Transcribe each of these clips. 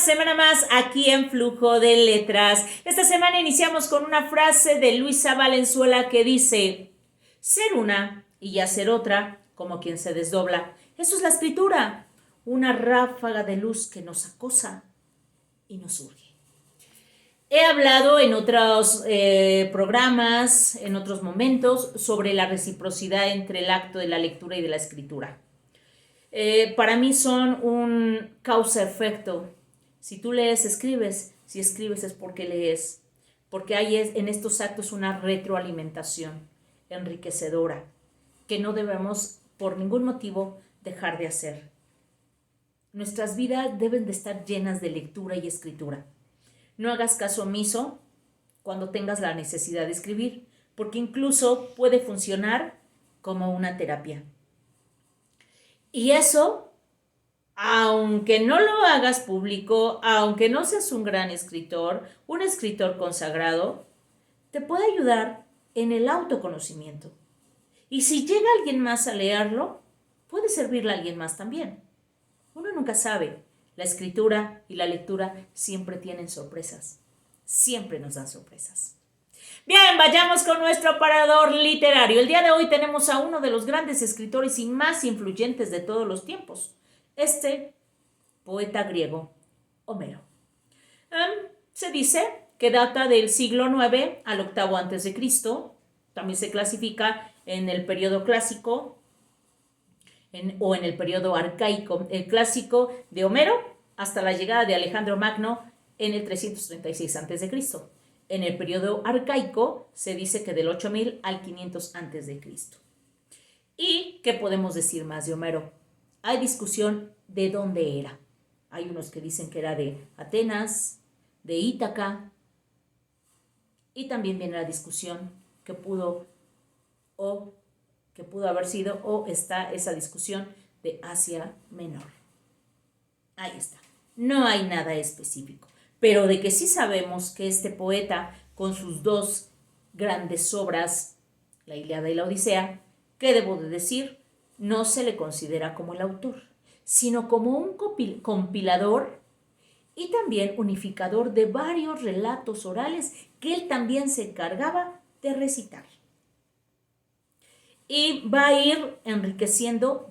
semana más aquí en Flujo de Letras. Esta semana iniciamos con una frase de Luisa Valenzuela que dice: ser una y hacer otra, como quien se desdobla. Eso es la escritura, una ráfaga de luz que nos acosa y nos urge. He hablado en otros programas, en otros momentos, sobre la reciprocidad entre el acto de la lectura y de la escritura. Para mí son un causa-efecto. Si tú lees, escribes. Si escribes es porque lees. Porque hay en estos actos una retroalimentación enriquecedora que no debemos por ningún motivo dejar de hacer. Nuestras vidas deben de estar llenas de lectura y escritura. No hagas caso omiso cuando tengas la necesidad de escribir, porque incluso puede funcionar como una terapia. Y eso, aunque no lo hagas público, aunque no seas un gran escritor, un escritor consagrado, te puede ayudar en el autoconocimiento. Y si llega alguien más a leerlo, puede servirle a alguien más también. Uno nunca sabe. La escritura y la lectura siempre tienen sorpresas. Siempre nos dan sorpresas. Bien, vayamos con nuestro parador literario. El día de hoy tenemos a uno de los grandes escritores y más influyentes de todos los tiempos. Este poeta griego, Homero. Se dice que data del siglo IX al octavo antes de Cristo. También se clasifica en el periodo clásico o en el periodo arcaico. El clásico de Homero hasta la llegada de Alejandro Magno en el 336 antes de Cristo. En el periodo arcaico se dice que del 8000 al 500 antes de Cristo. ¿Y qué podemos decir más de Homero? Hay discusión de dónde era. Hay unos que dicen que era de Atenas, de Ítaca, y también viene la discusión que pudo haber sido, o está esa discusión de Asia Menor. Ahí está. No hay nada específico. Pero de que sí sabemos que este poeta, con sus dos grandes obras, la Ilíada y la Odisea, ¿qué debo de decir? No se le considera como el autor, sino como un compilador y también unificador de varios relatos orales que él también se encargaba de recitar. Y va a ir enriqueciendo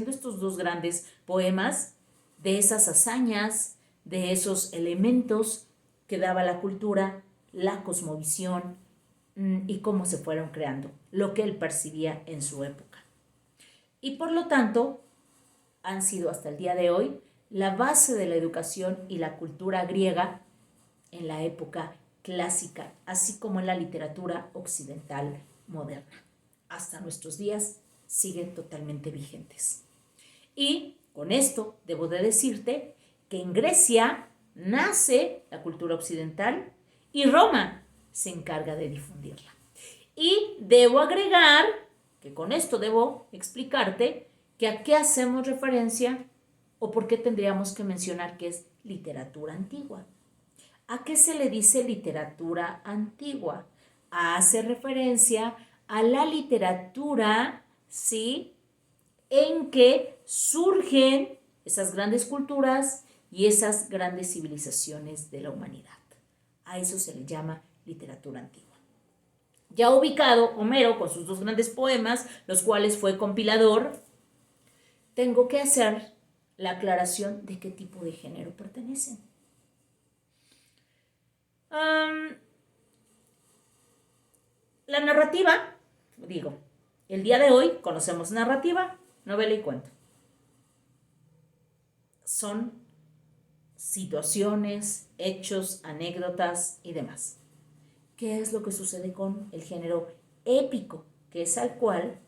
estos dos grandes poemas de esas hazañas, de esos elementos que daba la cultura, la cosmovisión y cómo se fueron creando, lo que él percibía en su época. Y por lo tanto, han sido hasta el día de hoy la base de la educación y la cultura griega en la época clásica, así como en la literatura occidental moderna. Hasta nuestros días siguen totalmente vigentes. Y con esto debo de decirte que en Grecia nace la cultura occidental y Roma se encarga de difundirla. Y debo agregar que con esto debo explicarte que a qué hacemos referencia o por qué tendríamos que mencionar que es literatura antigua. ¿A qué se le dice literatura antigua? Hace referencia a la literatura, ¿sí?, en que surgen esas grandes culturas y esas grandes civilizaciones de la humanidad. A eso se le llama literatura antigua. Ya ubicado Homero con sus dos grandes poemas, los cuales fue compilador, tengo que hacer la aclaración de qué tipo de género pertenecen. La narrativa, el día de hoy conocemos narrativa, novela y cuento. Son situaciones, hechos, anécdotas y demás. ¿Qué es lo que sucede con el género épico? Que es al cual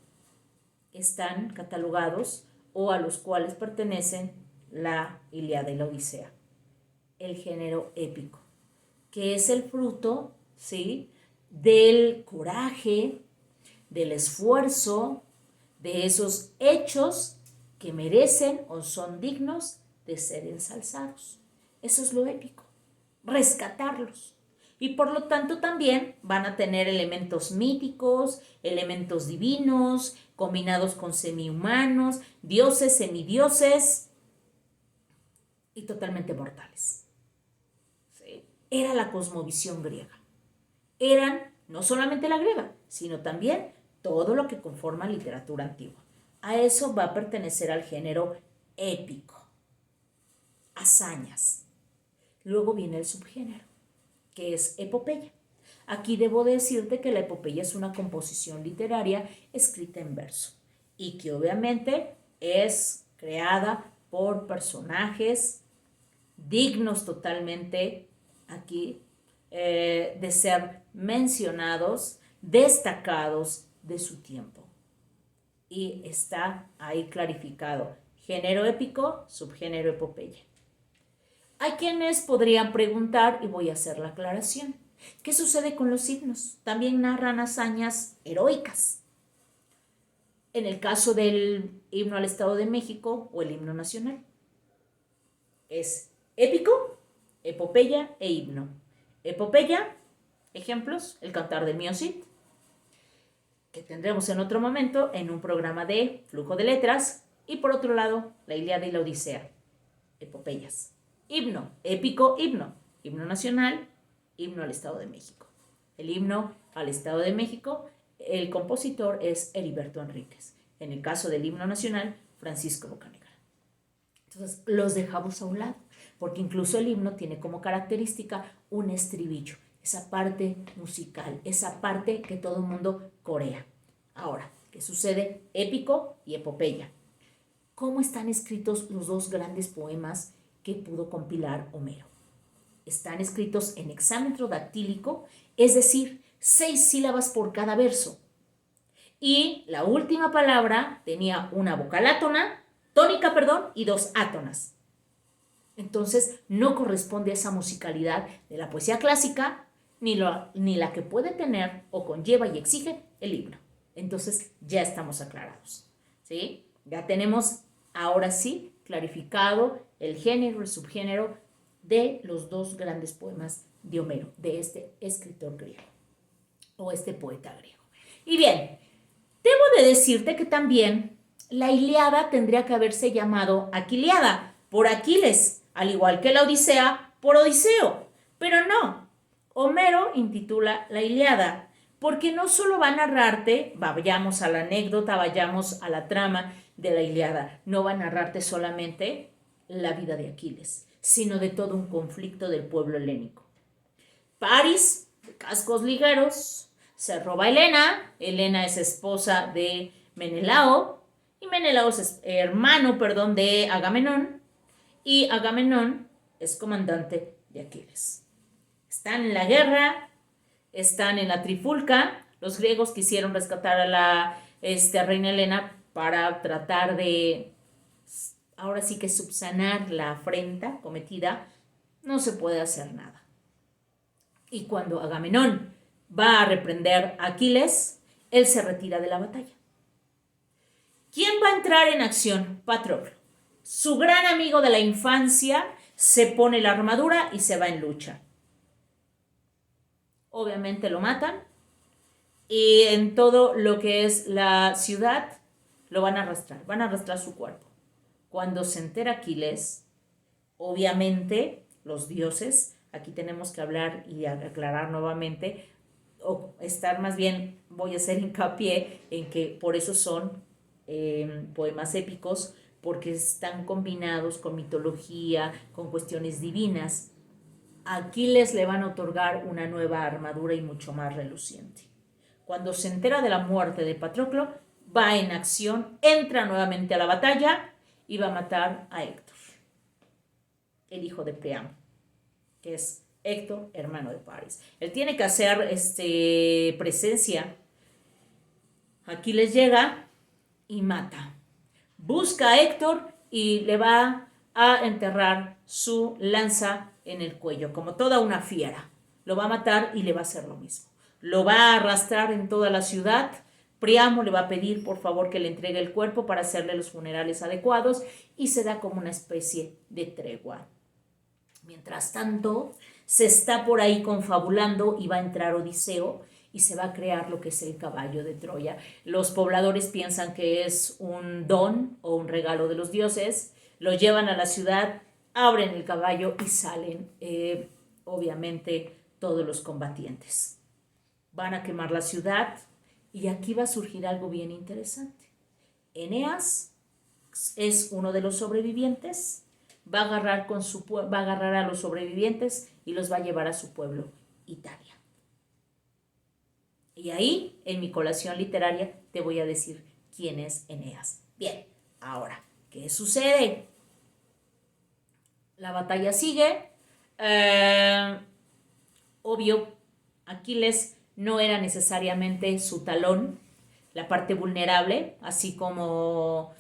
están catalogados o a los cuales pertenecen la Ilíada y la Odisea. El género épico, que es el fruto, ¿sí?, del coraje, del esfuerzo, de esos hechos que merecen o son dignos de ser ensalzados. Eso es lo épico, rescatarlos. Y por lo tanto también van a tener elementos míticos, elementos divinos, combinados con semihumanos, dioses, semidioses, y totalmente mortales. ¿Sí? Era la cosmovisión griega. Eran no solamente la griega, sino también todo lo que conforma literatura antigua. A eso va a pertenecer al género épico. Hazañas. Luego viene el subgénero, que es epopeya. Aquí debo decirte que la epopeya es una composición literaria escrita en verso y que obviamente es creada por personajes dignos totalmente aquí de ser mencionados, destacados de su tiempo. Y está ahí clarificado: género épico, subgénero epopeya. Hay quienes podrían preguntar, y voy a hacer la aclaración, ¿qué sucede con los himnos? También narran hazañas heroicas. En el caso del himno al Estado de México o el himno nacional, es épico, epopeya e himno. Epopeya, ejemplos, el Cantar del Mío Cid, que tendremos en otro momento en un programa de Flujo de Letras, y por otro lado, la Ilíada y la Odisea, epopeyas. Himno, épico, himno, himno nacional, himno al Estado de México. El himno al Estado de México, el compositor es Heriberto Enríquez. En el caso del himno nacional, Francisco Bocanegra. Entonces, los dejamos a un lado, porque incluso el himno tiene como característica un estribillo, esa parte musical, esa parte que todo el mundo corea. Ahora, ¿qué sucede? Épico y epopeya. ¿Cómo están escritos los dos grandes poemas que pudo compilar Homero? Están escritos en hexámetro dactílico, es decir, 6 sílabas por cada verso. Y la última palabra tenía una vocal tónica, y 2 átonas. Entonces, no corresponde a esa musicalidad de la poesía clásica, ni la que puede tener o conlleva y exige el himno. Entonces, ya estamos aclarados, ¿sí? Ya tenemos, ahora sí, clarificado el género, el subgénero de los dos grandes poemas de Homero, de este escritor griego, o este poeta griego. Y bien, debo de decirte que también la Ilíada tendría que haberse llamado Aquiliada, por Aquiles, al igual que la Odisea, por Odiseo. Pero no, Homero intitula la Ilíada, porque no solo va a narrarte, vayamos a la anécdota, vayamos a la trama de la Ilíada, no va a narrarte solamente la vida de Aquiles, sino de todo un conflicto del pueblo helénico. Paris, de cascos ligeros, se roba a Helena. Helena es esposa de Menelao, y Menelao es hermano, de Agamenón, y Agamenón es comandante de Aquiles. Están en la guerra, están en la trifulca. Los griegos quisieron rescatar a la reina Helena para tratar de, ahora sí que subsanar la afrenta cometida. No se puede hacer nada. Y cuando Agamenón va a reprender a Aquiles, él se retira de la batalla. ¿Quién va a entrar en acción? Patroclo. Su gran amigo de la infancia se pone la armadura y se va en lucha. Obviamente lo matan, y en todo lo que es la ciudad lo van a arrastrar su cuerpo. Cuando se entera Aquiles, obviamente los dioses, aquí tenemos que hablar y aclarar nuevamente, o estar más bien, voy a hacer hincapié en que por eso son poemas épicos, porque están combinados con mitología, con cuestiones divinas. A Aquiles le van a otorgar una nueva armadura y mucho más reluciente. Cuando se entera de la muerte de Patroclo, va en acción, entra nuevamente a la batalla y va a matar a Héctor, el hijo de Priamo, que es Héctor, hermano de Paris. Él tiene que hacer presencia. Aquiles llega y mata. Busca a Héctor y le va a enterrar su lanza en el cuello, como toda una fiera. Lo va a matar y le va a hacer lo mismo. Lo va a arrastrar en toda la ciudad. Priamo le va a pedir por favor que le entregue el cuerpo para hacerle los funerales adecuados, y se da como una especie de tregua. Mientras tanto, se está por ahí confabulando y va a entrar Odiseo y se va a crear lo que es el caballo de Troya. Los pobladores piensan que es un don o un regalo de los dioses, lo llevan a la ciudad abren el caballo y salen, obviamente, todos los combatientes. Van a quemar la ciudad y aquí va a surgir algo bien interesante. Eneas es uno de los sobrevivientes, va a agarrar a los sobrevivientes y los va a llevar a su pueblo, Italia. Y ahí, en mi colación literaria, te voy a decir quién es Eneas. Bien, ahora, ¿qué sucede? La batalla sigue. Obvio, Aquiles no era necesariamente su talón, la parte vulnerable, así como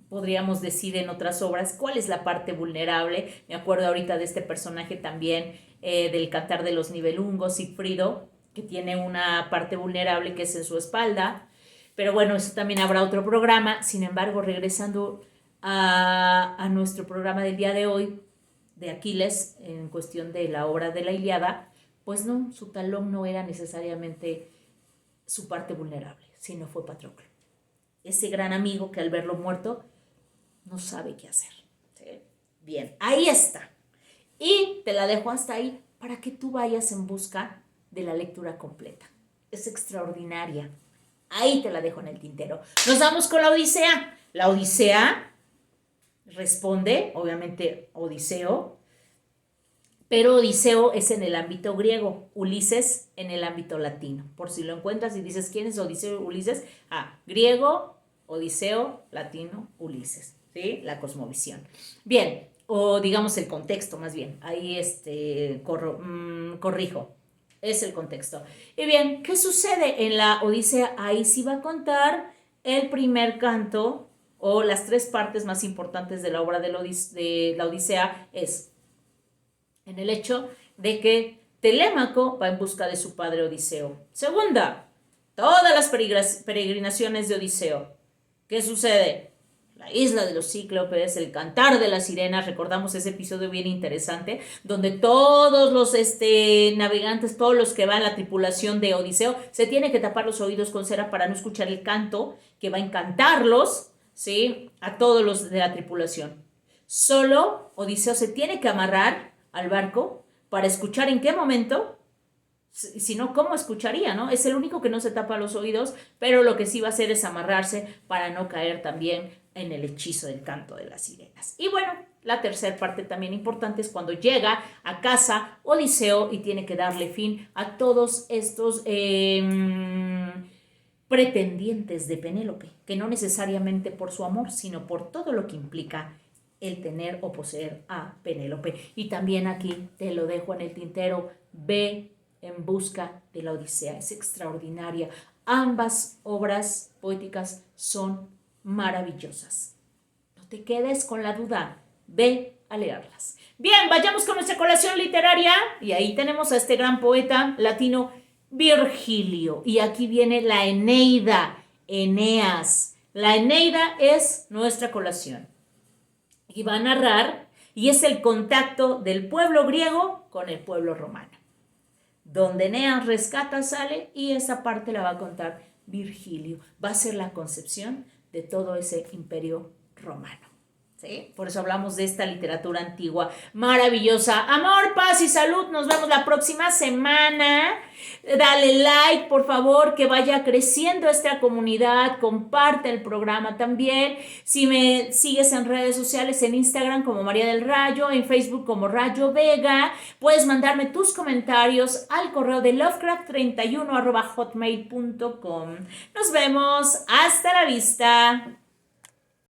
podríamos decir en otras obras, ¿cuál es la parte vulnerable? Me acuerdo ahorita de este personaje también, del Cantar de los Nibelungos, Sigfrido, que tiene una parte vulnerable que es en su espalda, pero bueno, eso también habrá otro programa. Sin embargo, regresando a nuestro programa del día de hoy, de Aquiles, en cuestión de la obra de la Ilíada, pues no, su talón no era necesariamente su parte vulnerable, sino fue Patroclo. Ese gran amigo que al verlo muerto no sabe qué hacer. ¿Sí? Bien, ahí está. Y te la dejo hasta ahí para que tú vayas en busca de la lectura completa. Es extraordinaria. Ahí te la dejo en el tintero. Nos vamos con la Odisea. La Odisea responde, obviamente, Odiseo, pero Odiseo es en el ámbito griego, Ulises en el ámbito latino. Por si lo encuentras y dices, ¿quién es Odiseo y Ulises? Griego, Odiseo, latino, Ulises, ¿sí? La cosmovisión. Bien, o digamos el contexto más bien, ahí corrijo, es el contexto. Y bien, ¿qué sucede en la Odisea? Ahí sí va a contar el primer canto, o las tres partes más importantes de la obra de la Odisea es en el hecho de que Telémaco va en busca de su padre Odiseo. Segunda, todas las peregrinaciones de Odiseo. ¿Qué sucede? La isla de los cíclopes, el cantar de las sirenas, recordamos ese episodio bien interesante, donde todos los navegantes, todos los que van en la tripulación de Odiseo, se tienen que tapar los oídos con cera para no escuchar el canto que va a encantarlos, ¿sí? A todos los de la tripulación. Solo Odiseo se tiene que amarrar al barco para escuchar en qué momento, si no, ¿cómo escucharía, no? Es el único que no se tapa los oídos, pero lo que sí va a hacer es amarrarse para no caer también en el hechizo del canto de las sirenas. Y bueno, la tercera parte también importante es cuando llega a casa Odiseo y tiene que darle fin a todos estos pretendientes de Penélope, que no necesariamente por su amor, sino por todo lo que implica el tener o poseer a Penélope. Y también aquí te lo dejo en el tintero, ve en busca de la Odisea, es extraordinaria. Ambas obras poéticas son maravillosas. No te quedes con la duda, ve a leerlas. Bien, vayamos con nuestra colación literaria y ahí tenemos a este gran poeta latino, Virgilio. Y aquí viene la Eneida, Eneas. La Eneida es nuestra colación. Y va a narrar, y es el contacto del pueblo griego con el pueblo romano. Donde Eneas rescata, sale, y esa parte la va a contar Virgilio. Va a ser la concepción de todo ese imperio romano. ¿Sí? Por eso hablamos de esta literatura antigua maravillosa. Amor, paz y salud. Nos vemos la próxima semana. Dale like, por favor, que vaya creciendo esta comunidad. Comparte el programa también. Si me sigues en redes sociales, en Instagram como María del Rayo, en Facebook como Rayo Vega, puedes mandarme tus comentarios al correo de lovecraft31@hotmail.com. Nos vemos. Hasta la vista.